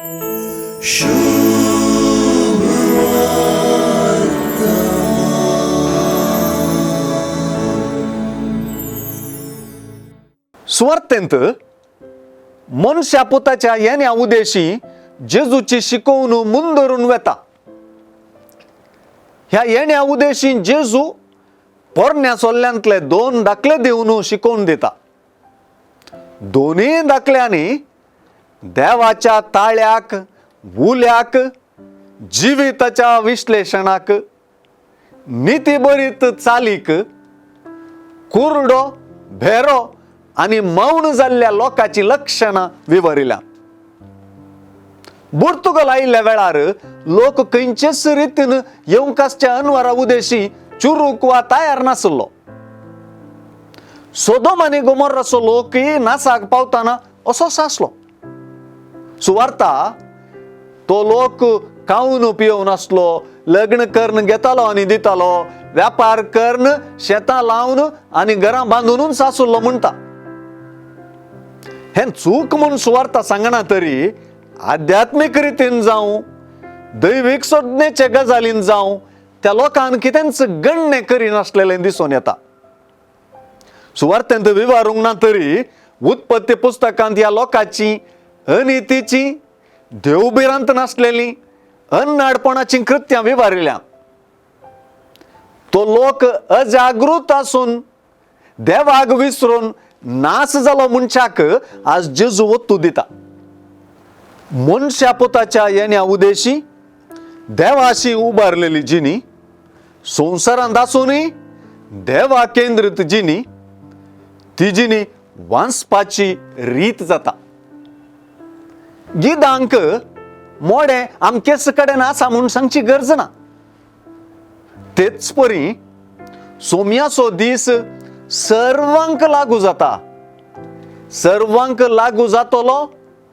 सुवार्तेंत मनशा पुताच्या येण्या उद्देशी जेजूची शिकवणूक मुंदरून वेता. ह्या येण्या उद्देशी जेजू पोरण्या सोल्ल्यांतले 2 दाखले दिवन शिकवून दिता. दोन्ही दाखल्यांनी देवाच्या ताळ्याक, उल्याक, जिविताच्या विश्लेषणाक, नीतिबरीत चालीक, कुरडो, भेरो आणि मौन जाल्ल्या लोकांची लक्षणां विवरिल्या. पुर्तुगाल आयिल्ल्या वेळार लोक खंयचेच रितीन येवंकासच्या अनवरा उद्देशी चुरूक वा तयार नासलो. सोदोम आनी गोमोर्राचो लोकय नासाक पावताना असोच आसलो. सुवार्ता तो लोक खावन पियोवन आसलो, लग्न करून घेतालो आनी दितालो, व्यापार करून शेतां लावन आनी घरां बांदूनच आसलो म्हणटा. हें चूक म्हूण सुवार्ता सांगना तरी आध्यात्मीक रितीन जावं, दैवीक सोदनेचे गजालीन जावं त्या लोकांक कितेंच गण्य करिनासलेलें दिसून येता. सुवार्तेंत विवरूंक ना तरी उत्पत्ती पुस्तकांत ह्या लोकांची अनितीची, देवबिरांत नासलेली, अन्नाडपणाची कृत्यां विवरिल्या. तो लोक अजागृत आसून देवाक विसरून नास जालो मनशाक आज जेजू वत्तू दिता. मनशा पुताच्या येण्या उद्देशी देवाशी उबारलेली जिणी, संवसारांत आसूनय देवा केंद्रीत जिणी, ती जिणी वांचपाची रीत जाता. गिदांक मोडे आमकेच कडेन आसा म्हूण सांगची गरज ना. तेच परी सोमयाचो दीस सर्वांक लागू जाता. सर्वांक लागू जातलो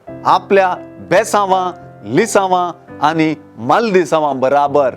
आपल्या बेसावां, लिसावां आनी मालदिसावां बराबर.